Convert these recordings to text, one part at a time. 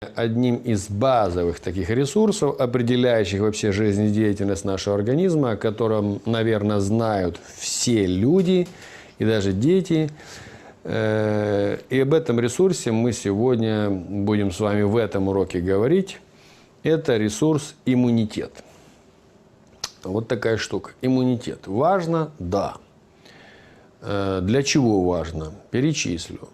Одним из базовых таких ресурсов, определяющих вообще жизнедеятельность нашего организма, о котором, наверное, знают все люди и даже дети. И об этом ресурсе мы сегодня будем с вами в этом уроке говорить. Это ресурс иммунитет. Вот такая штука. Иммунитет. Важно? Да. Для чего важно? Перечислю.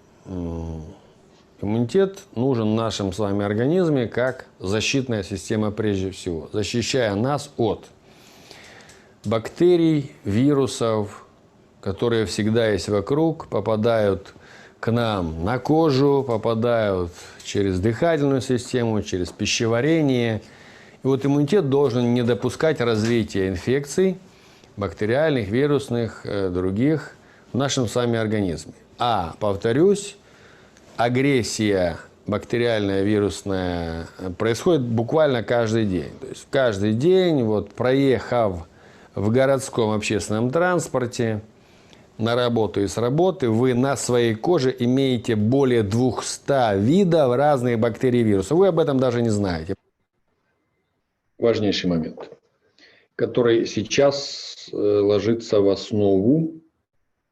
Иммунитет нужен в нашем с вами организме как защитная система прежде всего, защищая нас от бактерий, вирусов, которые всегда есть вокруг, попадают к нам на кожу, попадают через дыхательную систему, через пищеварение. И вот иммунитет должен не допускать развития инфекций, бактериальных, вирусных, других в нашем с вами организме. Повторюсь, агрессия бактериальная, вирусная происходит буквально каждый день. То есть каждый день, вот, проехав в городском общественном транспорте на работу и с работы, вы на своей коже имеете более 200 видов разных бактерий и вирусов. Вы об этом даже не знаете. Важнейший момент, который сейчас ложится в основу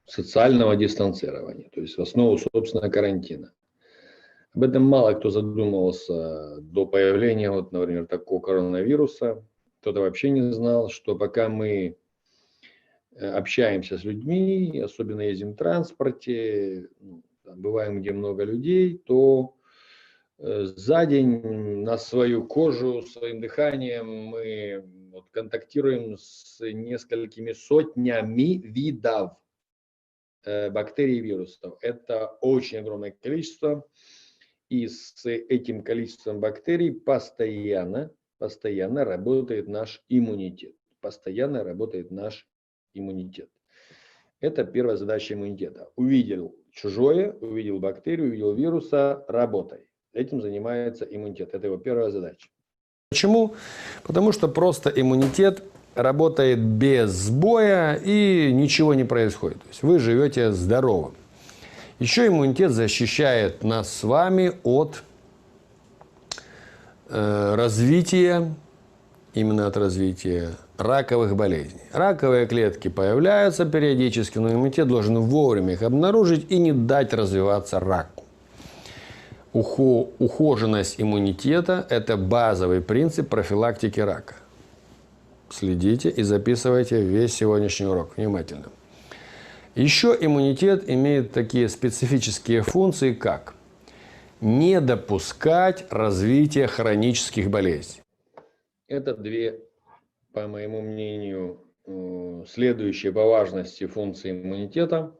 социального дистанцирования, то есть в основу, собственно, карантина. Об этом мало кто задумывался до появления, вот, например, такого коронавируса. Кто-то вообще не знал, что пока мы общаемся с людьми, особенно ездим в транспорте, бываем где много людей, то за день на свою кожу, своим дыханием мы контактируем с несколькими сотнями видов бактерий и вирусов. Это очень огромное количество. И с этим количеством бактерий постоянно работает наш иммунитет. Постоянно работает наш иммунитет. Это первая задача иммунитета. Увидел чужое, увидел бактерию, увидел вируса, работай. Этим занимается иммунитет. Это его первая задача. Почему? Потому что просто иммунитет работает без сбоя и ничего не происходит. То есть вы живете здоровым. Еще иммунитет защищает нас с вами от развития, именно от развития раковых болезней. Раковые клетки появляются периодически, но иммунитет должен вовремя их обнаружить и не дать развиваться раку. Ухоженность иммунитета – это базовый принцип профилактики рака. Следите и записывайте весь сегодняшний урок внимательно. Еще иммунитет имеет такие специфические функции, как не допускать развития хронических болезней. Это две, по моему мнению, следующие по важности функции иммунитета,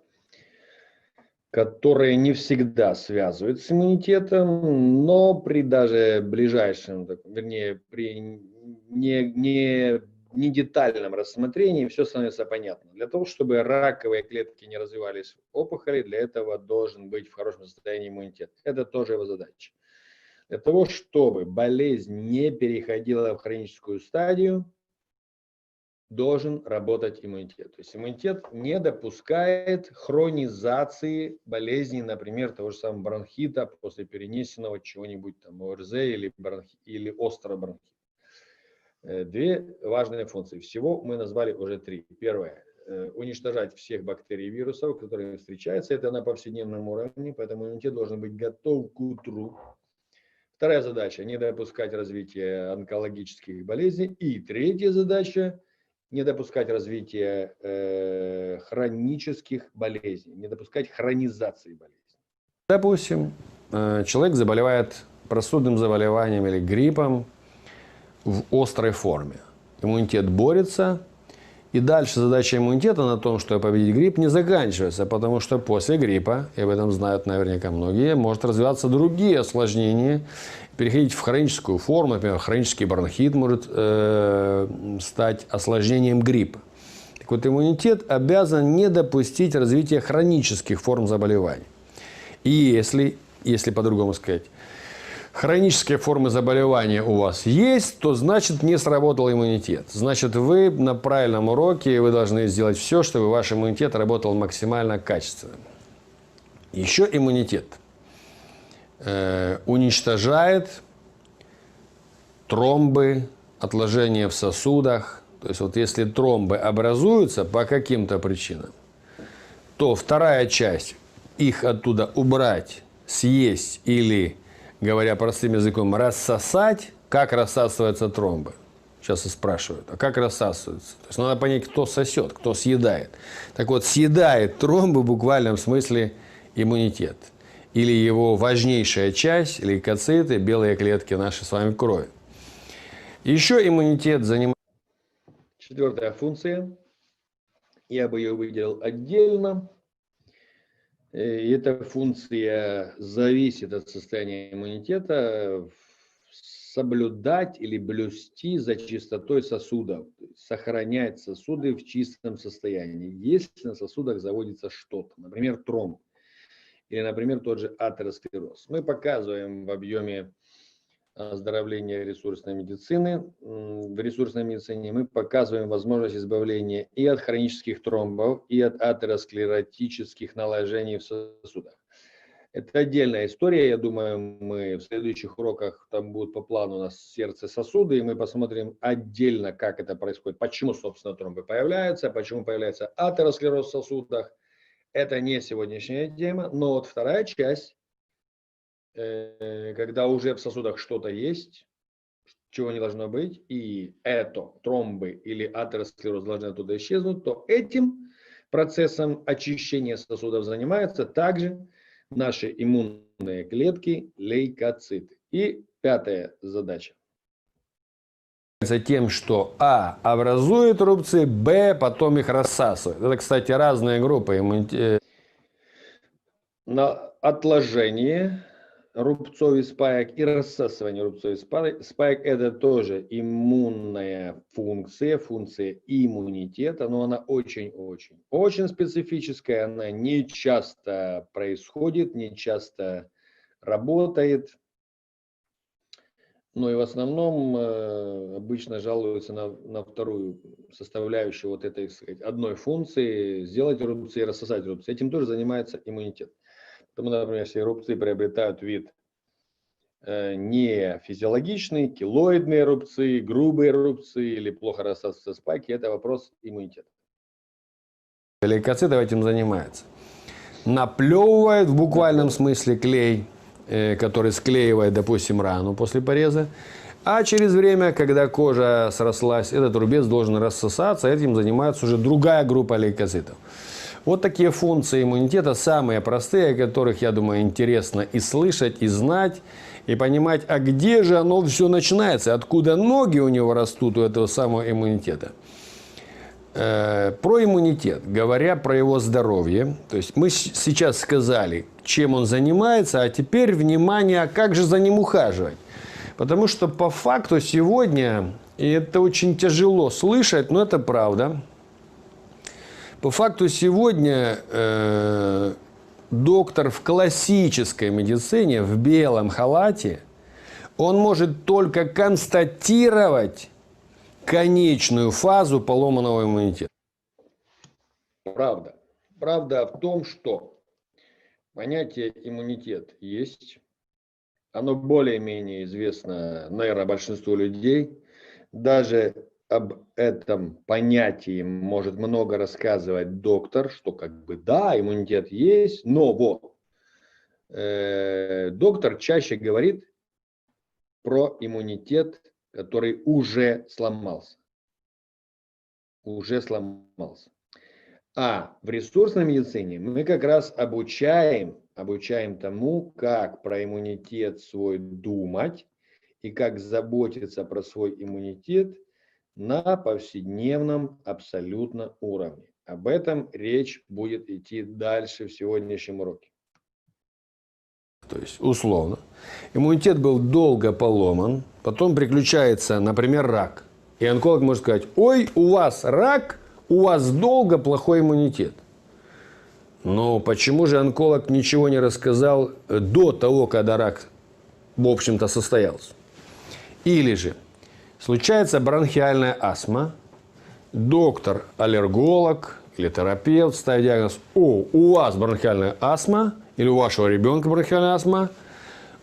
которые не всегда связывают с иммунитетом, но при даже ближайшем, вернее, при не детальном рассмотрении все становится понятно. Для того, чтобы раковые клетки не развивались в опухоли, для этого должен быть в хорошем состоянии иммунитет. Это тоже его задача. Для того, чтобы болезнь не переходила в хроническую стадию, должен работать иммунитет. То есть иммунитет не допускает хронизации болезней, например, того же самого бронхита после перенесенного чего-нибудь там ОРЗ или острого бронхита. Две важные функции. Всего мы назвали уже три. Первое – уничтожать всех бактерий и вирусов, которые встречаются. Это на повседневном уровне, поэтому иммунитет должен быть готов к утру. Вторая задача – не допускать развития онкологических болезней. И третья задача – не допускать развития хронических болезней, не допускать хронизации болезней. Допустим, человек заболевает простудным заболеванием или гриппом в острой форме. Иммунитет борется, и дальше задача иммунитета на том, чтобы победить грипп, не заканчивается, потому что после гриппа, и об этом знают наверняка многие, может развиваться другие осложнения, переходить в хроническую форму, например, хронический бронхит может стать осложнением гриппа. Так вот, иммунитет обязан не допустить развития хронических форм заболеваний. И если по-другому сказать, хронические формы заболевания у вас есть, то значит не сработал иммунитет. Значит, вы на правильном уроке, вы должны сделать все, чтобы ваш иммунитет работал максимально качественно. Еще иммунитет уничтожает тромбы, отложения в сосудах. То есть вот если тромбы образуются по каким-то причинам, то вторая часть их оттуда убрать, съесть или, говоря простым языком, рассосать. Как рассасываются тромбы? Сейчас и спрашивают, а как рассасываются? То есть надо понять, кто сосет, кто съедает. Так вот, съедает тромбы в буквальном смысле иммунитет. Или его важнейшая часть, лейкоциты, белые клетки нашей с вами крови. Еще иммунитет занимает... Четвертая функция. Я бы ее выделил отдельно. И эта функция зависит от состояния иммунитета. Соблюдать или блюсти за чистотой сосудов, сохранять сосуды в чистом состоянии. Если на сосудах заводится что-то, например, тромб, или, например, тот же атеросклероз. Мы показываем в объеме оздоровления ресурсной медицины. В ресурсной медицине мы показываем возможность избавления и от хронических тромбов, и от атеросклеротических наложений в сосудах. Это отдельная история. Я думаю, мы в следующих уроках, там будут по плану у нас сердце-сосуды, и мы посмотрим отдельно, как это происходит, почему, собственно, тромбы появляются, почему появляется атеросклероз в сосудах. Это не сегодняшняя тема, но вот вторая часть, когда уже в сосудах что-то есть, чего не должно быть, и это тромбы или атеросклероз должны оттуда исчезнуть, то этим процессом очищения сосудов занимаются также наши иммунные клетки, лейкоциты. И пятая задача. Тем, что А образует рубцы, Б потом их рассасывает. Это, кстати, разные группы иммунитета. На отложение рубцов и спаек и рассасывание рубцов и спаек – это тоже иммунная функция, функция иммунитета, но она очень специфическая, она не часто происходит, не часто работает. Но и в основном обычно жалуются на вторую составляющую вот этой, сказать, одной функции – сделать рубцы и рассосать рубцы. Этим тоже занимается иммунитет. Потому, например, если рубцы приобретают вид не физиологичный, килоидные рубцы, грубые рубцы или плохо рассасываются спайки, это вопрос иммунитета. Лейкоцитов этим занимается. Наплевывает в буквальном смысле клей, который склеивает, допустим, рану после пореза. А через время, когда кожа срослась, этот рубец должен рассосаться. Этим занимается уже другая группа лейкоцитов. Вот такие функции иммунитета, самые простые, о которых, я думаю, интересно и слышать, и знать, и понимать, а где же оно все начинается, откуда ноги у него растут, у этого самого иммунитета. Про иммунитет, говоря про его здоровье, то есть мы сейчас сказали, чем он занимается, а теперь, внимание, а как же за ним ухаживать? Потому что по факту сегодня, и это очень тяжело слышать, но это правда, по факту сегодня доктор в классической медицине, в белом халате, он может только констатировать конечную фазу поломанного иммунитета. Правда. Правда в том, что понятие иммунитет есть. Оно более-менее известно, наверное, большинству людей. Даже об этом понятии может много рассказывать доктор, что как бы да, иммунитет есть, но вот доктор чаще говорит про иммунитет, который уже сломался. Уже сломался. А в ресурсной медицине мы как раз обучаем тому, как про иммунитет свой думать и как заботиться про свой иммунитет на повседневном абсолютно уровне. Об этом речь будет идти дальше в сегодняшнем уроке. То есть, условно, иммунитет был долго поломан, потом приключается, например, рак. И онколог может сказать, ой, у вас рак, у вас долго плохой иммунитет. Но почему же онколог ничего не рассказал до того, когда рак, в общем-то, состоялся? Или же случается бронхиальная астма, доктор-аллерголог или терапевт ставит диагноз, о, у вас бронхиальная астма, или у вашего ребенка бронхиальная астма,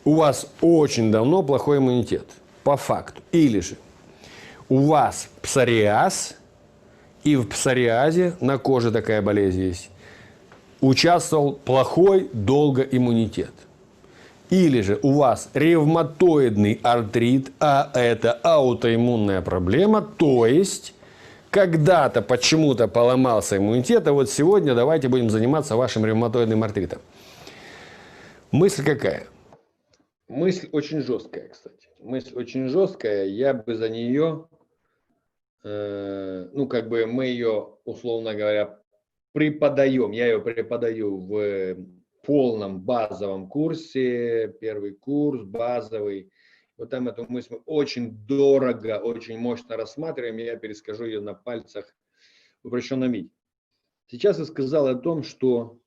у вас очень давно плохой иммунитет, по факту. Или же у вас псориаз, и в псориазе, на коже такая болезнь есть, участвовал плохой долго иммунитет. Или же у вас ревматоидный артрит, а это аутоиммунная проблема, то есть когда-то почему-то поломался иммунитет, а вот сегодня давайте будем заниматься вашим ревматоидным артритом. Мысль какая? Мысль очень жесткая, кстати. Мысль очень жесткая. Я бы за нее, ну, как бы мы ее, условно говоря, преподаем. Я ее преподаю в полном базовом курсе. Первый курс, базовый. Вот там эту мысль мы очень дорого, очень мощно рассматриваем. Я перескажу ее на пальцах в упрощенном виде. Сейчас я сказал о том, что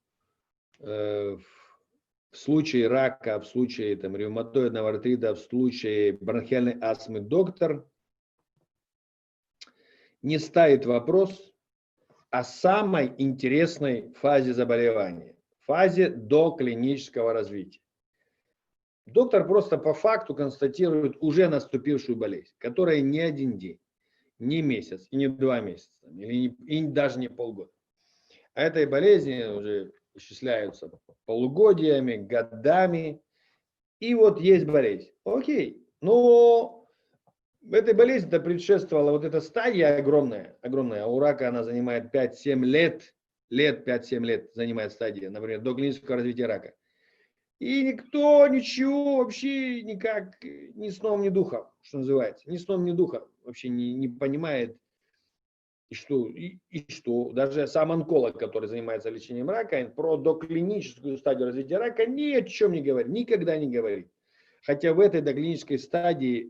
в случае рака, в случае там, ревматоидного артрита, в случае бронхиальной астмы доктор не ставит вопрос о самой интересной фазе заболевания, фазе доклинического развития. Доктор просто по факту констатирует уже наступившую болезнь, которая не один день, не месяц, и не 2 месяца, и даже не полгода. А этой болезни уже исчисляются полугодиями, годами. И вот есть болезнь. Окей. Но этой болезни-то предшествовала вот эта стадия огромная. Огромная. А у рака она занимает 5-7 лет. 5-7 лет занимает стадия, например, до клинического развития рака. И никто ничего вообще никак ни сном, ни духом, что называется. Ни сном, ни духом вообще не понимает. И что? Даже сам онколог, который занимается лечением рака, про доклиническую стадию развития рака ни о чем не говорит, никогда не говорит. Хотя в этой доклинической стадии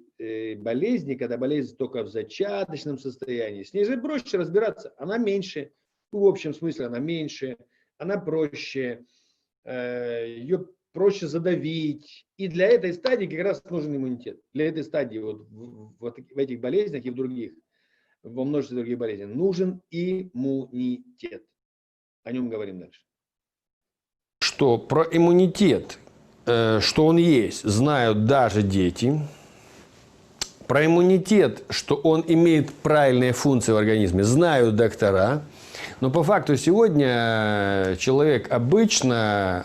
болезни, когда болезнь только в зачаточном состоянии, с ней же проще разбираться, она меньше, в общем смысле она меньше, она проще, ее проще задавить. И для этой стадии как раз нужен иммунитет. Для этой стадии вот в этих болезнях и в других, во множестве других болезней, нужен иммунитет. О нем говорим дальше. Что про иммунитет, что он есть, знают даже дети. Про иммунитет, что он имеет правильные функции в организме, знают доктора. Но по факту сегодня человек обычной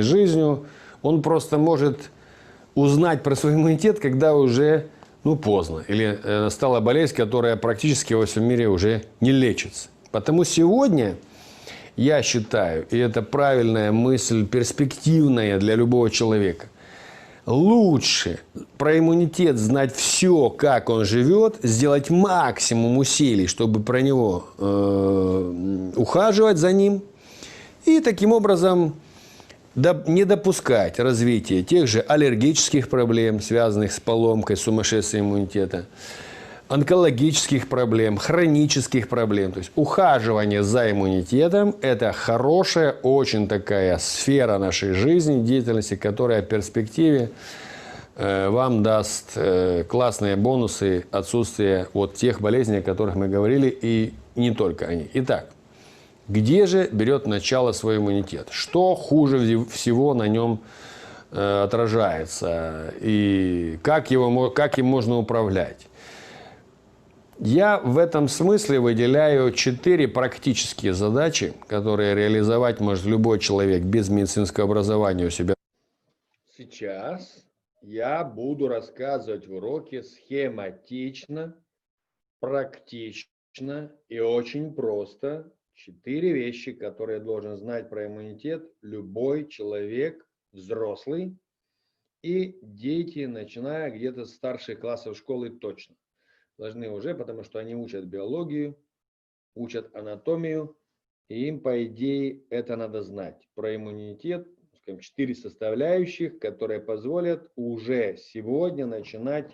жизнью, он просто может узнать про свой иммунитет, когда уже поздно. Или стала болезнь, которая практически во всем мире уже не лечится. Потому сегодня, я считаю, и это правильная мысль, перспективная для любого человека, лучше про иммунитет знать все, как он живет, сделать максимум усилий, чтобы про него ухаживать за ним, и таким образом не допускать развития тех же аллергических проблем, связанных с поломкой, сумасшествием иммунитета, онкологических проблем, хронических проблем. То есть ухаживание за иммунитетом – это хорошая, очень такая сфера нашей жизни, деятельности, которая в перспективе вам даст классные бонусы отсутствия вот тех болезней, о которых мы говорили, и не только они. Итак, где же берет начало свой иммунитет? Что хуже всего на нем отражается? И как им можно управлять? Я в этом смысле выделяю 4 практические задачи, которые реализовать может любой человек без медицинского образования у себя. Сейчас я буду рассказывать в уроке схематично, практично и очень просто 4 вещи, которые должен знать про иммунитет любой человек, взрослый и дети, начиная где-то с старших классов школы точно. Должны уже, потому что они учат биологию, учат анатомию, и им, по идее, это надо знать. Про иммунитет, скажем, 4 составляющих, которые позволят уже сегодня начинать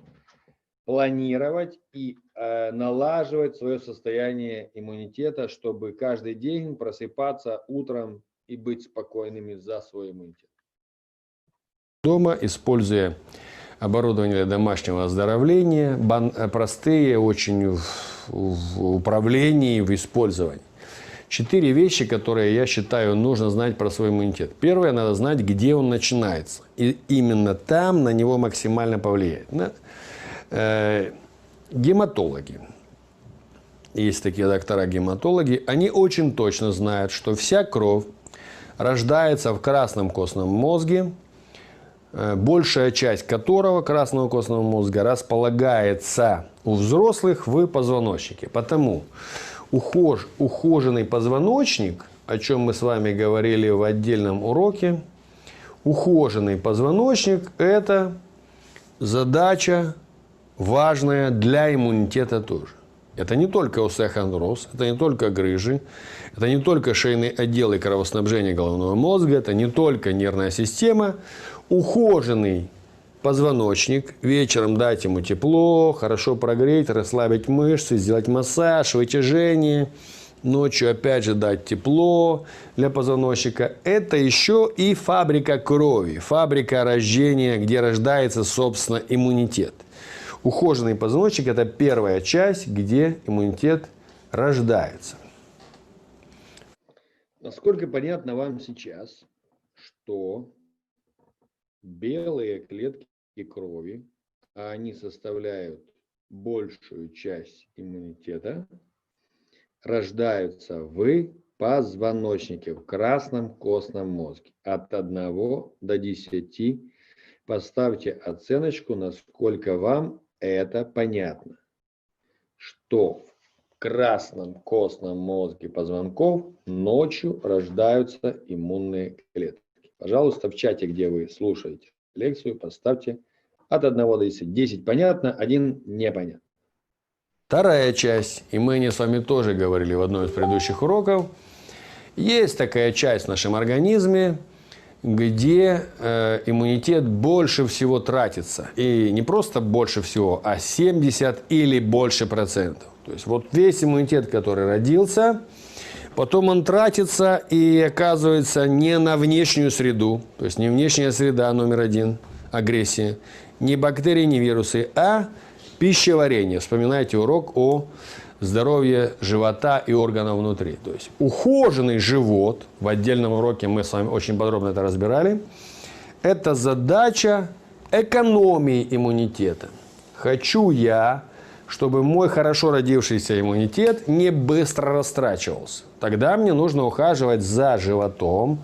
планировать и налаживать свое состояние иммунитета, чтобы каждый день просыпаться утром и быть спокойными за свой иммунитет. Дома, используя оборудование для домашнего оздоровления, простые очень в управлении, в использовании. 4 вещи, которые, я считаю, нужно знать про свой иммунитет. Первое, надо знать, где он начинается. И именно там на него максимально повлияет. Гематологи. Есть такие доктора-гематологи. Они очень точно знают, что вся кровь рождается в красном костном мозге, большая часть которого красного костного мозга располагается у взрослых в позвоночнике. Потому ухоженный позвоночник, о чем мы с вами говорили в отдельном уроке, ухоженный позвоночник – это задача важная для иммунитета тоже. Это не только остеохондроз, это не только грыжи, это не только шейный отдел и кровоснабжение головного мозга, это не только нервная система. Ухоженный позвоночник, вечером дать ему тепло, хорошо прогреть, расслабить мышцы, сделать массаж, вытяжение. Ночью опять же дать тепло для позвоночника. Это еще и фабрика крови, фабрика рождения, где рождается, собственно, иммунитет. Ухоженный позвоночник – это первая часть, где иммунитет рождается. Насколько понятно вам сейчас, что белые клетки крови, а они составляют большую часть иммунитета, рождаются в позвоночнике, в красном костном мозге. От 1 до 10 поставьте оценочку, насколько вам это понятно, что в красном костном мозге позвонков ночью рождаются иммунные клетки. Пожалуйста, в чате, где вы слушаете лекцию, поставьте от 1 до 10. 10 понятно, 1 непонятно. Вторая часть, и мы не с вами тоже говорили в одном из предыдущих уроков, есть такая часть в нашем организме, где иммунитет больше всего тратится. И не просто больше всего, а 70 или больше процентов. То есть вот весь иммунитет, который родился, потом он тратится и оказывается не на внешнюю среду, то есть не внешняя среда номер 1, агрессия, не бактерии, не вирусы, а пищеварение. Вспоминайте урок о здоровье живота и органов внутри. То есть ухоженный живот, в отдельном уроке мы с вами очень подробно это разбирали, это задача экономии иммунитета. Хочу я, чтобы мой хорошо родившийся иммунитет не быстро растрачивался. Тогда мне нужно ухаживать за животом,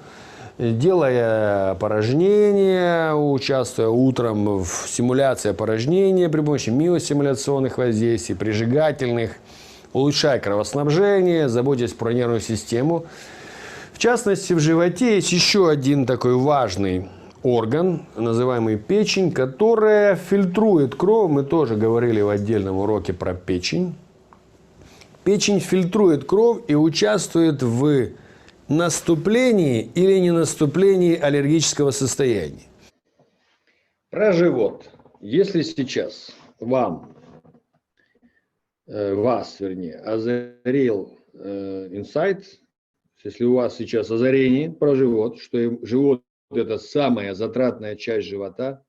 делая опорожнения, участвуя утром в стимуляции опорожнения при помощи миостимуляционных воздействий, прижигательных, улучшая кровоснабжение, заботясь про нервную систему. В частности, в животе есть еще один такой важный орган, называемый печень, которая фильтрует кровь. Мы тоже говорили в отдельном уроке про печень. Печень фильтрует кровь и участвует в наступлении или не наступлении аллергического состояния. Про живот. Если сейчас вас, озарил инсайт, если у вас сейчас озарение про живот, что живот – это самая затратная часть живота,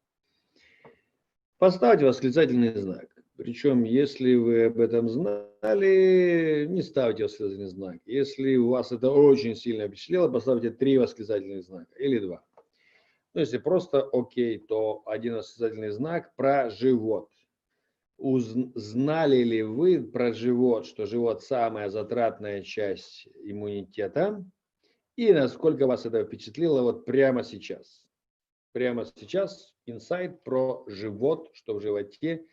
поставьте восклицательный знак. Причем, если вы об этом знали, не ставьте восклицательный знак. Если у вас это очень сильно впечатлило, поставьте 3 восклицательных знака или 2. Ну, если просто окей, то 1 восклицательный знак про живот. Знали ли вы про живот, что живот самая затратная часть иммунитета? И насколько вас это впечатлило вот прямо сейчас? Прямо сейчас инсайт про живот, что в животе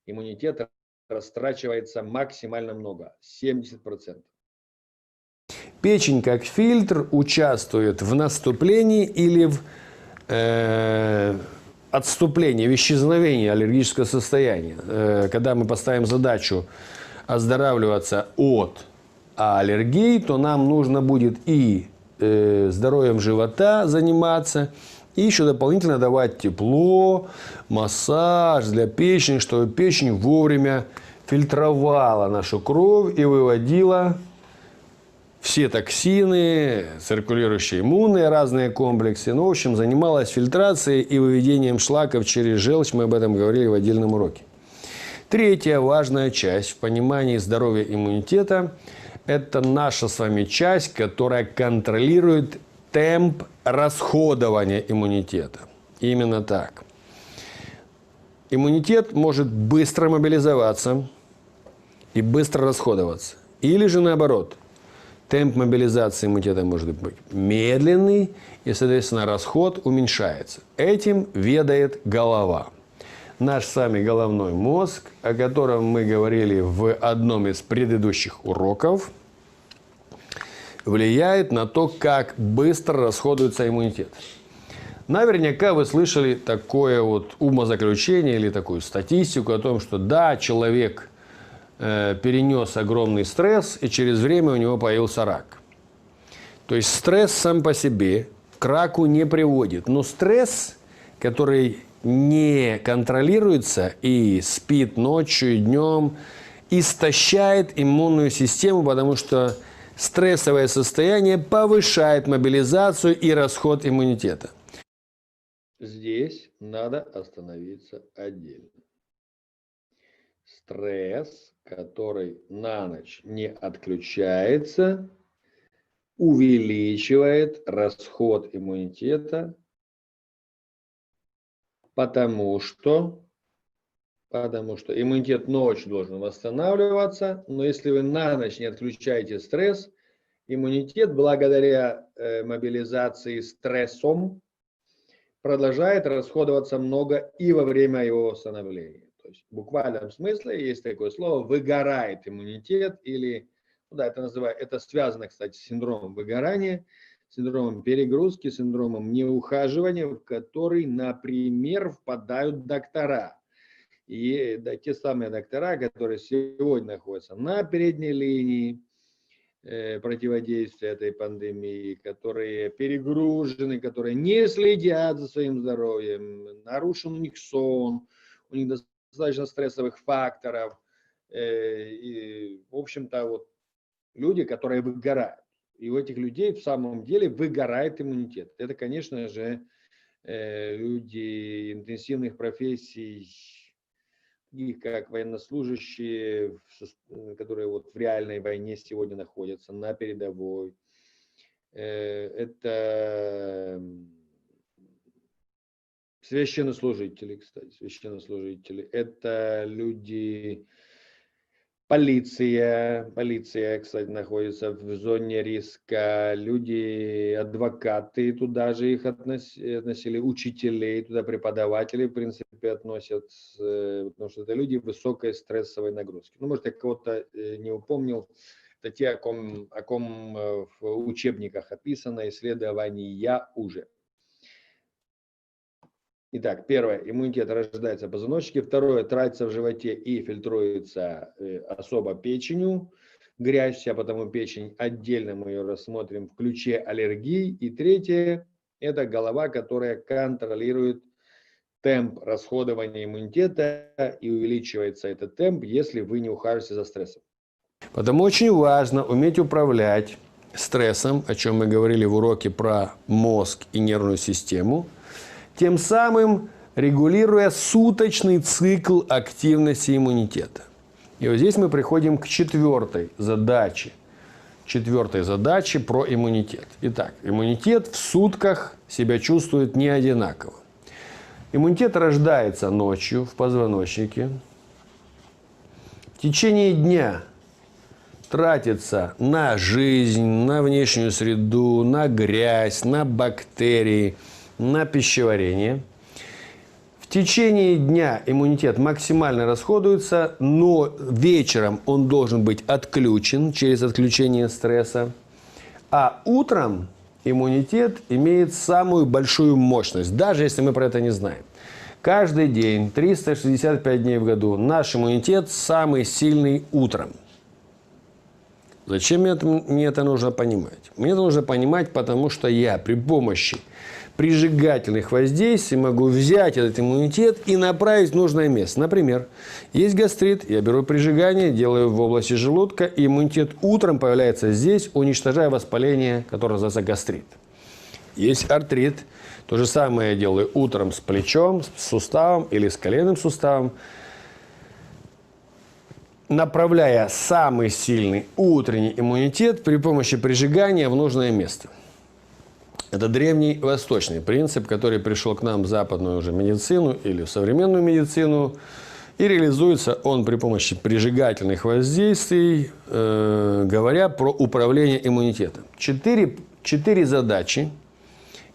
иммунитет растрачивается максимально много, 70%. Печень как фильтр участвует в наступлении или в отступлении, в исчезновении аллергического состояния. Когда мы поставим задачу оздоравливаться от аллергии, то нам нужно будет и здоровьем живота заниматься, и еще дополнительно давать тепло, массаж для печени, чтобы печень вовремя фильтровала нашу кровь и выводила все токсины, циркулирующие иммунные разные комплексы. Ну, в общем, занималась фильтрацией и выведением шлаков через желчь. Мы об этом говорили в отдельном уроке. Третья важная часть в понимании здоровья иммунитета – это наша с вами часть, которая контролирует темп расходования иммунитета. Именно так. Иммунитет может быстро мобилизоваться и быстро расходоваться. Или же наоборот, темп мобилизации иммунитета может быть медленный, и, соответственно, расход уменьшается. Этим ведает голова. Наш с вами головной мозг, о котором мы говорили в одном из предыдущих уроков, влияет на то, как быстро расходуется иммунитет. Наверняка вы слышали такое вот умозаключение или такую статистику о том, что да, человек перенес огромный стресс, и через время у него появился рак. То есть стресс сам по себе к раку не приводит. Но стресс, который не контролируется и спит ночью и днем, истощает иммунную систему, потому что стрессовое состояние повышает мобилизацию и расход иммунитета. Здесь надо остановиться отдельно. Стресс, который на ночь не отключается, увеличивает расход иммунитета, потому что иммунитет ночью должен восстанавливаться, но если вы на ночь не отключаете стресс, иммунитет благодаря мобилизации стрессом продолжает расходоваться много и во время его восстановления. То есть в буквальном смысле есть такое слово «выгорает иммунитет» или, ну да, это связано, кстати, с синдромом выгорания, синдромом перегрузки, синдромом неухаживания, в который, например, впадают доктора. И да, те самые доктора, которые сегодня находятся на передней линии противодействия этой пандемии, которые перегружены, которые не следят за своим здоровьем, нарушен у них сон, у них достаточно стрессовых факторов. И, в общем-то, вот люди, которые выгорают. И у этих людей в самом деле выгорает иммунитет. Это, конечно же, люди интенсивных профессий, таких как военнослужащие, которые вот в реальной войне сегодня находятся на передовой. Это священнослужители, кстати, священнослужители. Это люди... Полиция, кстати, находится в зоне риска, люди, адвокаты, туда же их относили, учителей, туда преподаватели, в принципе, относят, потому что это люди высокой стрессовой нагрузки. Ну, может, я кого-то не упомнил, это те, о ком в учебниках описано, исследования уже. Итак, первое, иммунитет рождается в позвоночнике. Второе, тратится в животе и фильтруется особо печенью. Грязь, а потому печень отдельно мы ее рассмотрим в ключе аллергий. И третье, это голова, которая контролирует темп расходования иммунитета, и увеличивается этот темп, если вы не ухаживаете за стрессом. Потому очень важно уметь управлять стрессом, о чем мы говорили в уроке про мозг и нервную систему, тем самым регулируя суточный цикл активности иммунитета. И вот здесь мы приходим к четвертой задаче про иммунитет. Итак, иммунитет в сутках себя чувствует не одинаково. Иммунитет рождается ночью в позвоночнике. В течение дня тратится на жизнь, на внешнюю среду, на грязь, на бактерии, на пищеварение. В течение дня иммунитет максимально расходуется, но вечером он должен быть отключен через отключение стресса. А утром иммунитет имеет самую большую мощность, даже если мы про это не знаем. Каждый день, 365 дней в году, наш иммунитет самый сильный утром. Зачем мне это нужно понимать? Мне это нужно понимать, потому что я при помощи прижигательных воздействий могу взять этот иммунитет и направить в нужное место. Например, есть гастрит, я беру прижигание, делаю в области желудка, и иммунитет утром появляется здесь, уничтожая воспаление, которое называется гастрит. Есть артрит, то же самое я делаю утром с плечом, с суставом или с коленным суставом. направляя самый сильный утренний иммунитет при помощи прижигания в нужное место. Это древний восточный принцип, который пришел к нам в западную уже медицину или в современную медицину. И реализуется он при помощи прижигательных воздействий, говоря про управление иммунитетом. Четыре задачи,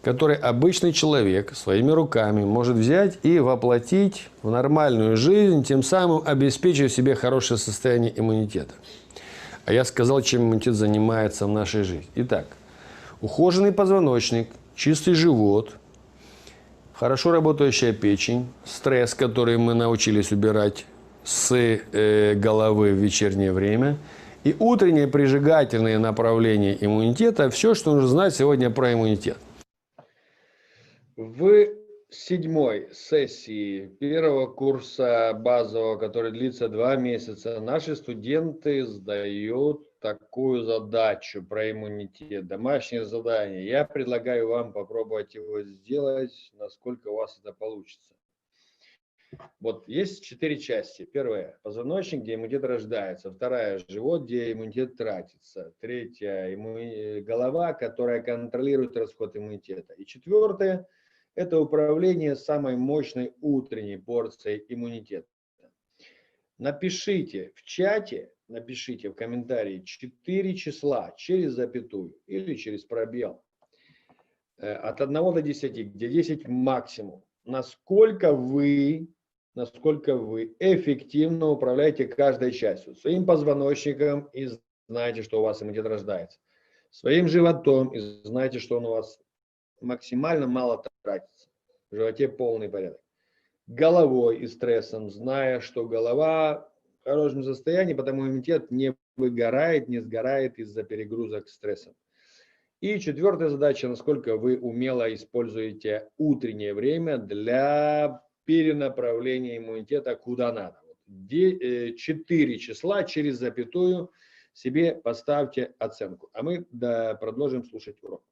которые обычный человек своими руками может взять и воплотить в нормальную жизнь, тем самым обеспечив себе хорошее состояние иммунитета. А я сказал, чем иммунитет занимается в нашей жизни. Итак, ухоженный позвоночник, чистый живот, хорошо работающая печень, стресс, который мы научились убирать с головы в вечернее время, и утреннее прижигательное направление иммунитета – все, что нужно знать сегодня про иммунитет. В 7-й сессии первого курса базового, который длится 2 месяца, наши студенты сдают такую задачу про иммунитет, домашнее задание. Я предлагаю вам попробовать его сделать, насколько у вас это получится. Вот есть 4 части. Первая – позвоночник, где иммунитет рождается. Вторая – живот, где иммунитет тратится. Третья – голова, которая контролирует расход иммунитета. И четвертая – это управление самой мощной утренней порцией иммунитета. Напишите в чате, напишите в комментарии 4 числа через запятую или через пробел. От 1 до 10, где 10 максимум. Насколько вы эффективно управляете каждой частью. Своим позвоночником и знаете, что у вас иммунитет рождается. Своим животом и знаете, что он у вас максимально мало тратится. В животе полный порядок. Головой и стрессом, зная, что голова в хорошем состоянии, потому иммунитет не выгорает, не сгорает из-за перегрузок стрессом. И четвертая задача, насколько вы умело используете утреннее время для перенаправления иммунитета куда надо. 4 числа через запятую себе поставьте оценку. А мы продолжим слушать урок.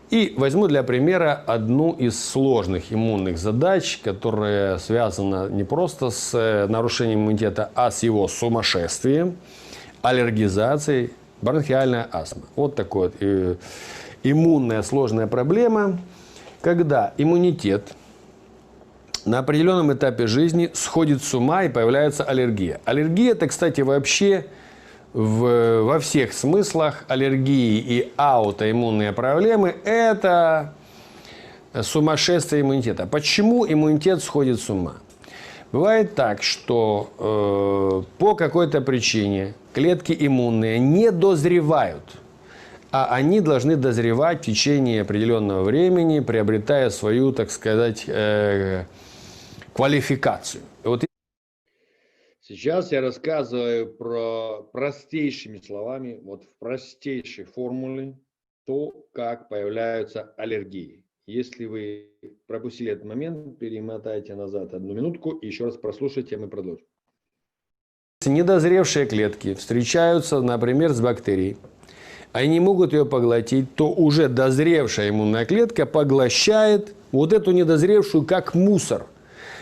И возьму для примера одну из сложных иммунных задач, которая связана не просто с нарушением иммунитета, а с его сумасшествием, аллергизацией, бронхиальная астма. Вот такая вот иммунная сложная проблема, когда иммунитет на определенном этапе жизни сходит с ума и появляется аллергия. Аллергия – это, кстати, вообще во всех смыслах аллергии и аутоиммунные проблемы – это сумасшествие иммунитета. Почему иммунитет сходит с ума? Бывает так, что по какой-то причине клетки иммунные не дозревают, а они должны дозревать в течение определенного времени, приобретая свою, так сказать, квалификацию. Вот. Сейчас я рассказываю про простейшими словами, вот в простейшей формуле, то, как появляются аллергии. Если вы пропустили этот момент, перемотайте назад 1 минутку и еще раз прослушайте, а мы продолжим. Недозревшие клетки встречаются, например, с бактерией. Они могут ее поглотить, то уже дозревшая иммунная клетка поглощает вот эту недозревшую как мусор,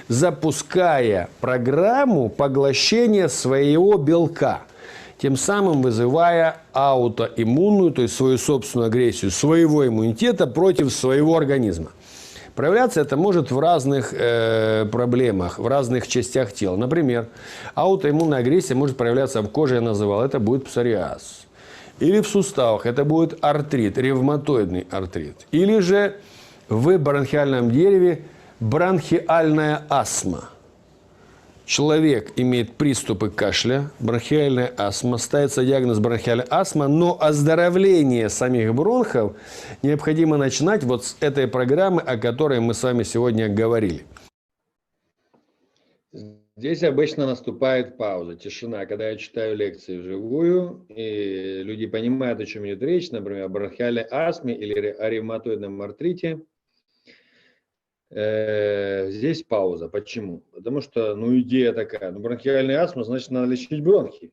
запуская программу поглощения своего белка, тем самым вызывая аутоиммунную, то есть свою собственную агрессию своего иммунитета против своего организма. Проявляться это может в разных проблемах, в разных частях тела. Например, аутоиммунная агрессия может проявляться в коже, я называл, это будет псориаз. Или в суставах, это будет артрит, ревматоидный артрит. Или же в бронхиальном дереве бронхиальная астма. Человек имеет приступы кашля, бронхиальная астма, ставится диагноз бронхиальная астма, но оздоровление самих бронхов необходимо начинать вот с этой программы, о которой мы с вами сегодня говорили. Здесь обычно наступает пауза, тишина, когда я читаю лекции вживую, и люди понимают, о чем идет речь, например, о бронхиальной астме или о ревматоидном артрите. Здесь пауза. Почему? Потому что, идея такая, бронхиальная астма, значит, надо лечить бронхи.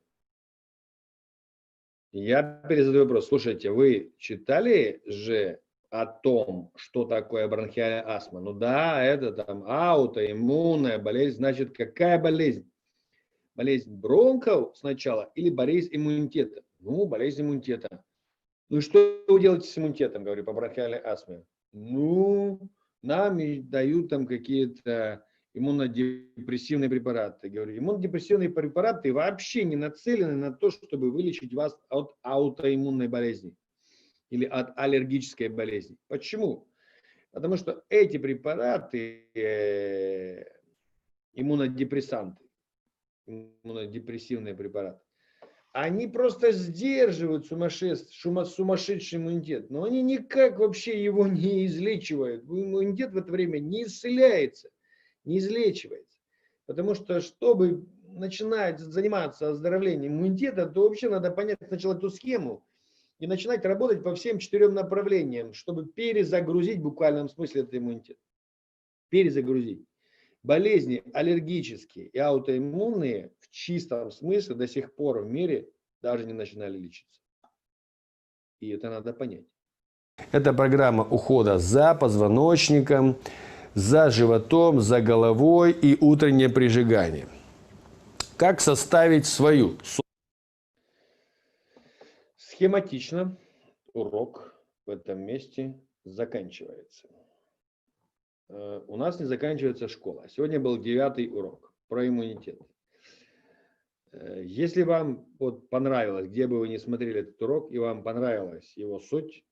Я перезадаю вопрос. Слушайте, вы читали же о том, что такое бронхиальная астма? Ну да, это там аутоиммунная болезнь. Значит, какая болезнь? Болезнь бронхов сначала или болезнь иммунитета? Ну, болезнь иммунитета. Ну, и что вы делаете с иммунитетом, говорю, по бронхиальной астме? Ну, нам и дают там какие-то иммунодепрессивные препараты. Говорю, иммунодепрессивные препараты вообще не нацелены на то, чтобы вылечить вас от аутоиммунной болезни или от аллергической болезни. Почему? Потому что эти препараты, иммунодепрессанты, иммунодепрессивные препараты, они просто сдерживают сумасшедший иммунитет, но они никак вообще его не излечивают. Иммунитет в это время не исцеляется, не излечивается. Потому что, чтобы начинать заниматься оздоровлением иммунитета, то вообще надо понять сначала эту схему и начинать работать по всем 4 направлениям, чтобы перезагрузить в буквальном смысле этот иммунитет. Перезагрузить. Болезни аллергические и аутоиммунные в чистом смысле до сих пор в мире даже не начинали лечиться. И это надо понять. Это программа ухода за позвоночником, за животом, за головой и утреннее прижигание. Как составить свою? Схематично урок в этом месте заканчивается. У нас не заканчивается школа. Сегодня был 9-й урок про иммунитет. Если вам вот понравилось, где бы вы ни смотрели этот урок, и вам понравилась его суть,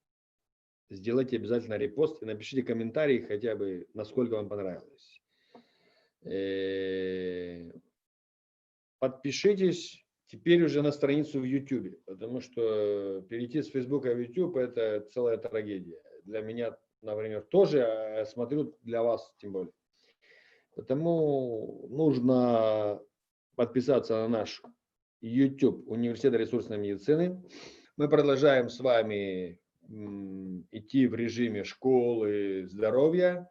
сделайте обязательно репост и напишите комментарий хотя бы, насколько вам понравилось. Подпишитесь теперь уже на страницу в YouTube, потому что перейти с Facebook в YouTube – это целая трагедия. Для меня, например, тоже, а смотрю для вас тем более. Потому нужно подписаться на наш YouTube Университет ресурсной медицины. Мы продолжаем с вами идти в режиме школы здоровья.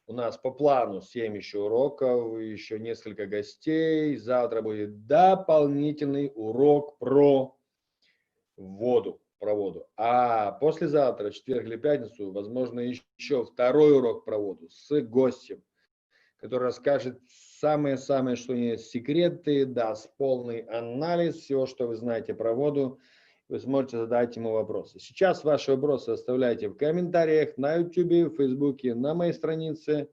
У нас по плану 7 еще уроков, еще несколько гостей. Завтра будет дополнительный урок про воду. А послезавтра, в четверг или пятницу, возможно, еще второй урок про воду с гостем, который расскажет самые-самые, что есть секреты, даст полный анализ всего, что вы знаете про воду. Вы сможете задать ему вопросы. Сейчас ваши вопросы оставляйте в комментариях на YouTube, в Facebook, на моей странице.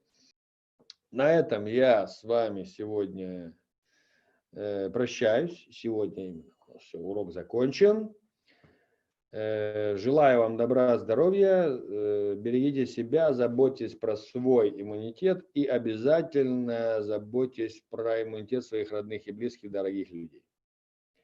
На этом я с вами сегодня прощаюсь. Сегодня именно все, урок закончен. Желаю вам добра, здоровья, берегите себя, заботьтесь про свой иммунитет и обязательно заботьтесь про иммунитет своих родных и близких, дорогих людей.